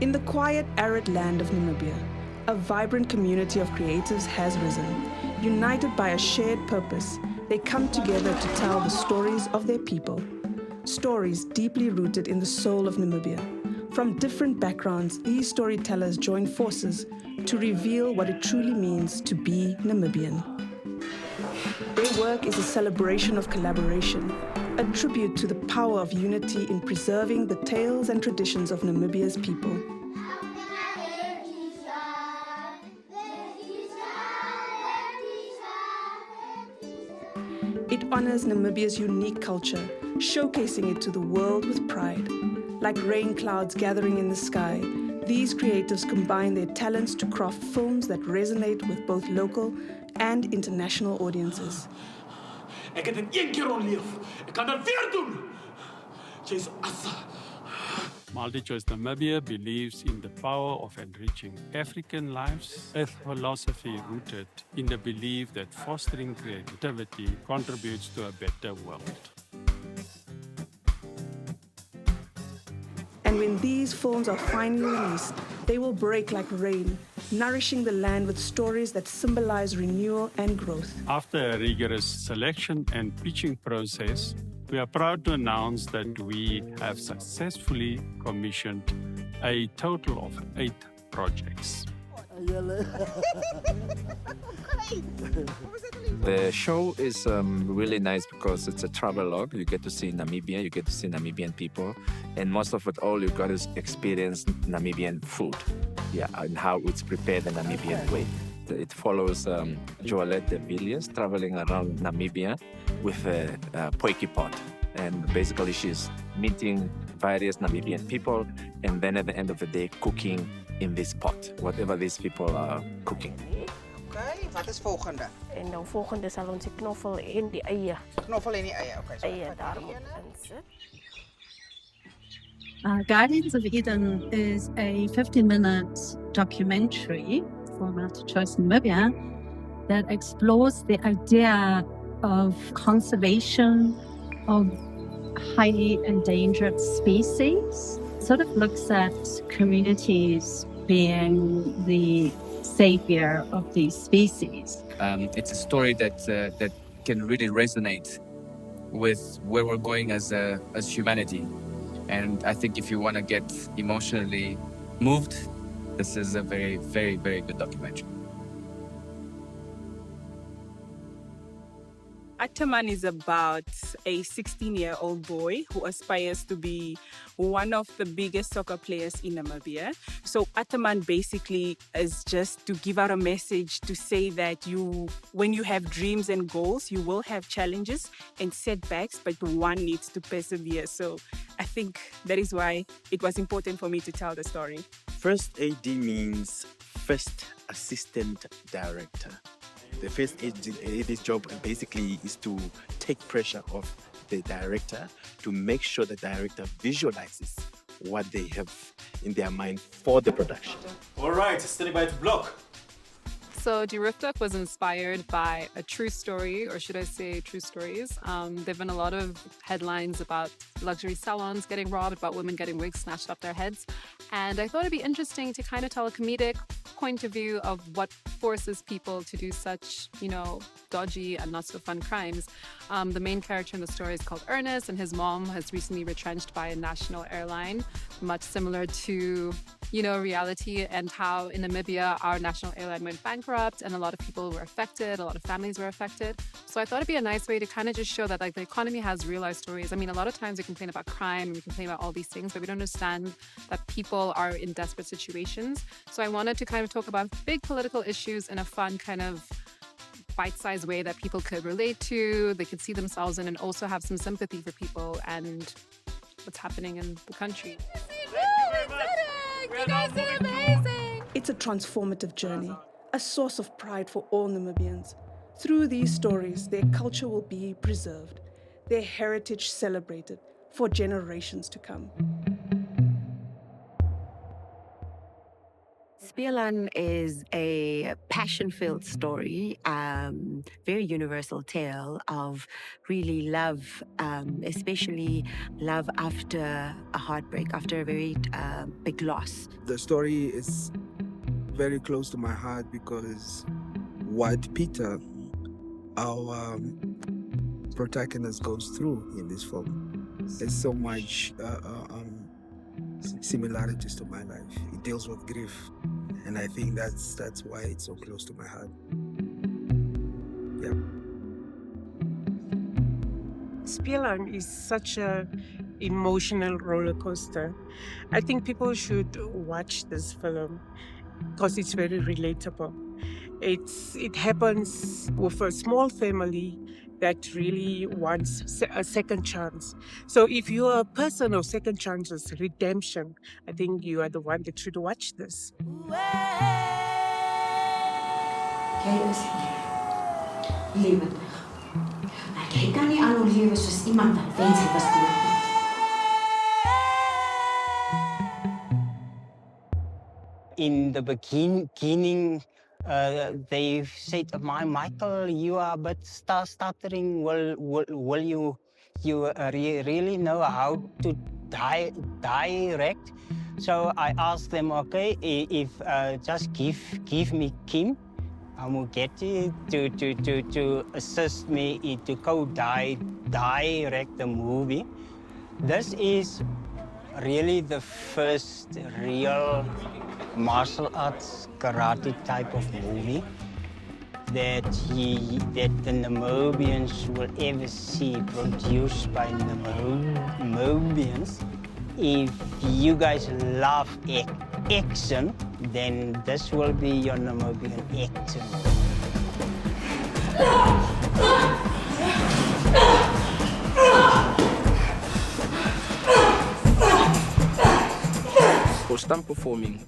In the quiet, arid land of Namibia, a vibrant community of creatives has risen. United by a shared purpose, they come together to tell the stories of their people. Stories deeply rooted in the soul of Namibia. From different backgrounds, these storytellers join forces to reveal what it truly means to be Namibian. Their work is a celebration of collaboration, a tribute to the power of unity in preserving the tales and traditions of Namibia's people. It honors Namibia's unique culture, showcasing it to the world with pride. Like rain clouds gathering in the sky, these creatives combine their talents to craft films that resonate with both local and international audiences. Ik heb het één keer onleef. Ik kan het weer doen. Jezus, Assa. MultiChoice Namibia believes in the power of enriching African lives, a philosophy rooted in the belief that fostering creativity contributes to a better world. And when these films are finally released, they will break like rain, nourishing the land with stories that symbolize renewal and growth. After a rigorous selection and pitching process, we are proud to announce that we have successfully commissioned a total of 8 projects. The show is really nice because it's a travelogue. You get to see Namibia, you get to see Namibian people, and most of it all you got to experience Namibian food, and how it's prepared the Namibian way. It follows Joalette de Villiers traveling around Namibia with a poiki pot, and basically she's meeting various Namibian people, and then at the end of the day cooking in this pot, whatever these people are cooking. Oké, wat is volgende? En dan volgende zal onze knoffel in die eieren. Knoffel in die eieren, oké. Eieren daarop inzet. Guardians of Eden is a 50-minute documentary for MultiChoice Namibia that explores the idea of conservation of highly endangered species. Sort of looks at communities being the savior of these species. It's a story that can really resonate with where we're going as humanity. And I think if you want to get emotionally moved, this is a very, very, very good documentary. Ataman is about a 16-year-old boy who aspires to be one of the biggest soccer players in Namibia. So Ataman basically is just to give out a message to say that when you have dreams and goals, you will have challenges and setbacks, but one needs to persevere. So I think that is why it was important for me to tell the story. First AD means First Assistant Director. The first AD's job basically is to take pressure off the director to make sure the director visualizes what they have in their mind for the production. All right, standing by to block. So Diriftuk was inspired by a true story, or should I say true stories. There have been a lot of headlines about luxury salons getting robbed, about women getting wigs snatched off their heads. And I thought it'd be interesting to kind of tell a comedic point of view of what forces people to do such, dodgy and not so fun crimes. The main character in the story is called Ernest, and his mom has recently retrenched by a national airline, much similar to reality, and how in Namibia our national airline went bankrupt and a lot of people were affected, a lot of families were affected. So I thought it'd be a nice way to kind of just show that the economy has real life stories. I mean, a lot of times we complain about crime and we complain about all these things, but we don't understand that people are in desperate situations. So I wanted to kind of talk about big political issues in a fun kind of bite-sized way that people could relate to, they could see themselves in, and also have some sympathy for people and what's happening in the country. You guys did amazing! It's a transformative journey, a source of pride for all Namibians. Through these stories, their culture will be preserved, their heritage celebrated for generations to come. Speelan is a passion-filled story, very universal tale of really love, especially love after a heartbreak, after a very big loss. The story is very close to my heart because what Peter, our protagonist, goes through in this film, there's so much similarities to my life. It deals with grief, and I think that's why it's so close to my heart. Yeah. Speelan is such a emotional roller coaster. I think people should watch this film because it's very relatable. It happens with a small family that really wants a second chance. So if you are a person of second chances, redemption, I think you are the one that should watch this. Jy is lewendig. Maar jy kan nie aan hoe lewe soos iemand wat wens hy was dood nie. In the beginning, they said, Michael, you are a bit stuttering. Will you really know how to direct? So I asked them, okay, if just give me Kim, I will get you to assist me to direct the movie. This is really the first real martial arts karate type of movie that the Namibians will ever see produced by Namibians. If you guys love action, then this will be your Namibian action. For stunt performing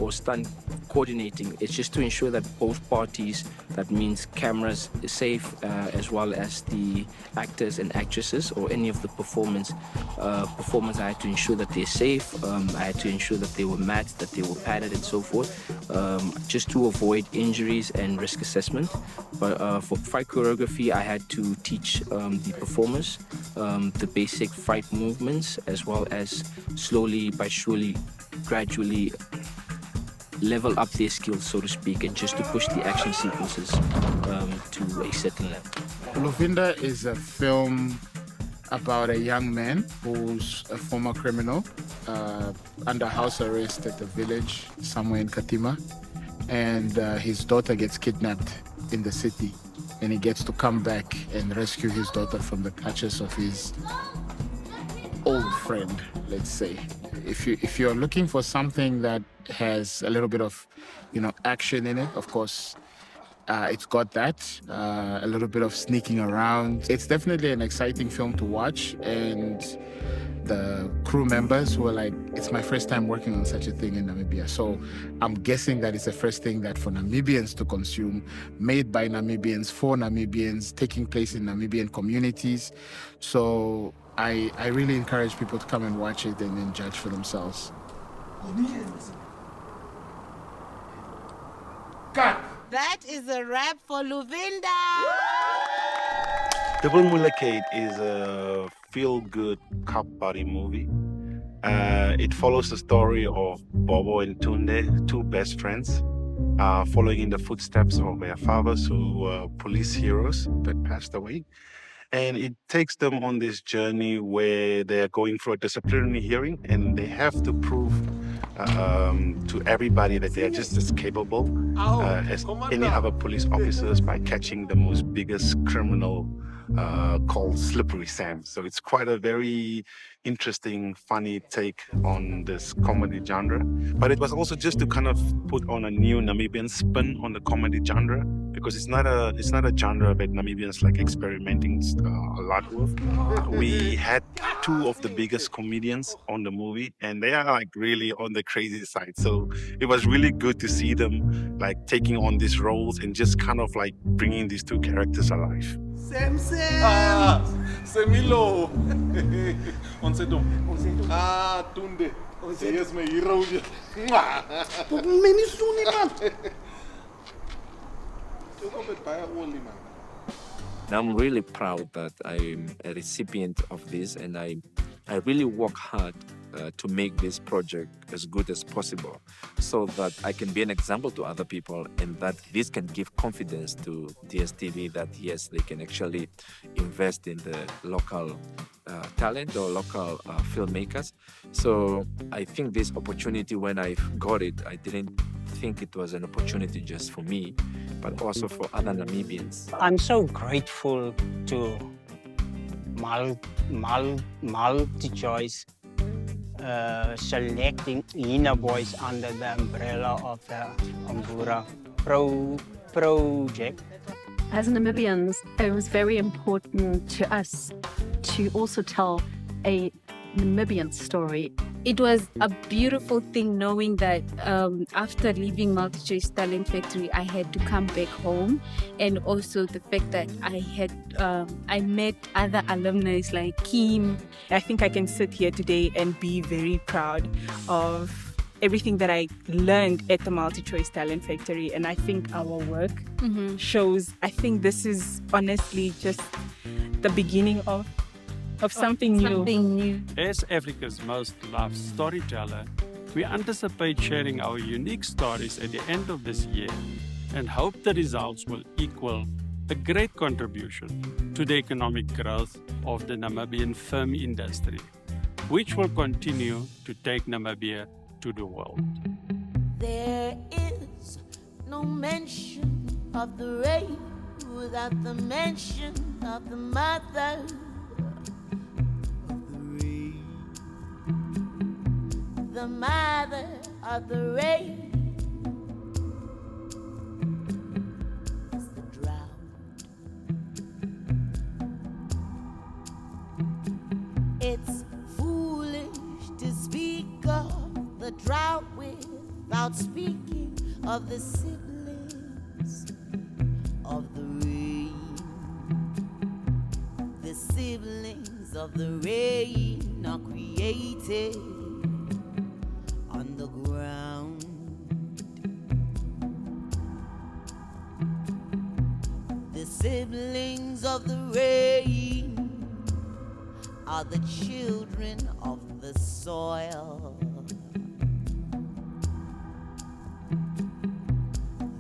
or stunt coordinating, it's just to ensure that both parties, that means cameras, is safe, as well as the actors and actresses or any of the performers, I had to ensure that they're safe. I had to ensure that they were matched, that they were padded and so forth, just to avoid injuries and risk assessment. But for fight choreography, I had to teach the performers the basic fight movements, as well as slowly by surely, gradually level up their skills, so to speak, and just to push the action sequences to a certain level. Luvinda is a film about a young man who's a former criminal under house arrest at the village somewhere in Katima, and his daughter gets kidnapped in the city, and he gets to come back and rescue his daughter from the clutches of his old friend, let's say. If you're looking for something that has a little bit of, action in it, of course, it's got that, a little bit of sneaking around. It's definitely an exciting film to watch, and the crew members were like, it's my first time working on such a thing in Namibia. So I'm guessing that it's the first thing that for Namibians to consume, made by Namibians, for Namibians, taking place in Namibian communities. So I really encourage people to come and watch it and then judge for themselves. Cut! That is a wrap for Luvinda! Double Mulacade is a feel-good cop buddy movie. It follows the story of Bobo and Tunde, two best friends, following in the footsteps of their fathers, who were police heroes that passed away. And it takes them on this journey where they're going for a disciplinary hearing, and they have to prove to everybody that they're just as capable as any other police officers by catching the most biggest criminal called Slippery Sam. So it's quite a very interesting, funny take on this comedy genre. But it was also just to kind of put on a new Namibian spin on the comedy genre, because it's not a genre that Namibians like experimenting a lot with. We had two of the biggest comedians on the movie, and they are like really on the crazy side. So it was really good to see them like taking on these roles and just kind of like bringing these two characters alive. Sam! Ah, Semilo! Onse dom. Ah, Tunde. Jy is my hero. Many soon, man. I'm really proud that I'm a recipient of this, and I really work hard to make this project as good as possible so that I can be an example to other people, and that this can give confidence to DSTV that yes, they can actually invest in the local talent or local filmmakers. So I think this opportunity, when I got it, I didn't think it was an opportunity just for me, but also for other Namibians. I'm so grateful to MultiChoice selecting Hina Boys under the umbrella of the Ombura Project. As Namibians, it was very important to us to also tell a Namibian story. It was a beautiful thing knowing that after leaving MultiChoice Talent Factory, I had to come back home, and also the fact that I met other alumni like Kim. I think I can sit here today and be very proud of everything that I learned at the MultiChoice Talent Factory, and I think our work shows. I think this is honestly just the beginning of something new. As Africa's most loved storyteller, we anticipate sharing our unique stories at the end of this year and hope the results will equal a great contribution to the economic growth of the Namibian film industry, which will continue to take Namibia to the world. There is no mention of the rain without the mention of the mother. The mother of the rain is the drought. It's foolish to speak of the drought without speaking of the siblings of the rain. The siblings of the rain are created on the ground. The siblings of the rain are the children of the soil.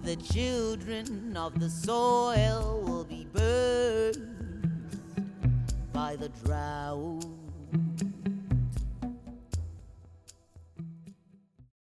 The children of the soil will be birthed by the drought.